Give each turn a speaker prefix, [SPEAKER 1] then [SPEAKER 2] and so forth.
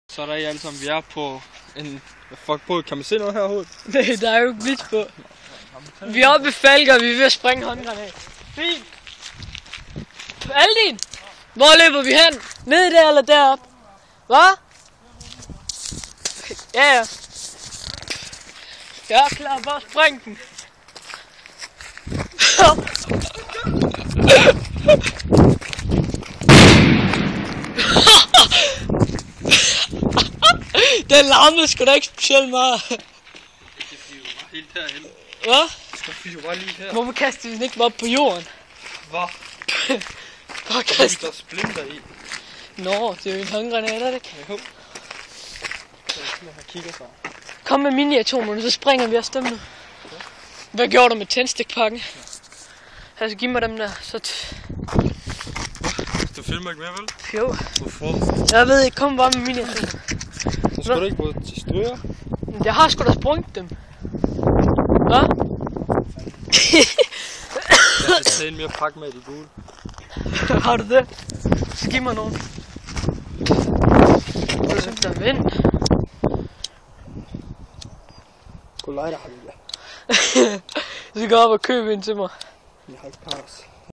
[SPEAKER 1] Så er der ikke alle sammen, vi er på en... Fuck på, kan man se noget her overhovedet?
[SPEAKER 2] Nej, der er jo ikke glitch på. Vi er oppe ved Falker, og vi er ved at springe håndgranat. Fint! Aldin! Hvor løber vi hen? Ned der eller derop? Hvad? Ja, ja. Jeg er klar, bare spring den. Den larmede sgu da ikke specielt meget.
[SPEAKER 1] Det flyver bare helt herhen.
[SPEAKER 2] Hvad?
[SPEAKER 1] Det flyver bare lige her.
[SPEAKER 2] Hvorfor kaster vi den ikke op på jorden?
[SPEAKER 1] Hvad?
[SPEAKER 2] Bare kast.
[SPEAKER 1] Der er splinter i.
[SPEAKER 2] Nå, det er jo en håndgranat, er det ikke?
[SPEAKER 1] Jo. Jeg kigger så.
[SPEAKER 2] Kom med mini-atomerne, så springer vi afsted nu. Hvad gjorde du med tændstikpakken? Altså, giv mig dem der, så...
[SPEAKER 1] Du filmer ikke mere, vel?
[SPEAKER 2] Jo.
[SPEAKER 1] Hvorfor?
[SPEAKER 2] Jeg ved ikke, kom bare med mini-atomer.
[SPEAKER 1] Så skal du ikke på til stryger?
[SPEAKER 2] Jeg har sgu da sprunget dem. Hvad?
[SPEAKER 1] Jeg skal tage en mere pakke med i de gule.
[SPEAKER 2] Har du det? Så giv mig nogen. Jeg synes, der er vind.
[SPEAKER 1] God lejder har du det.
[SPEAKER 2] Så gå op og købe en til mig.
[SPEAKER 1] Jeg har ikke pause.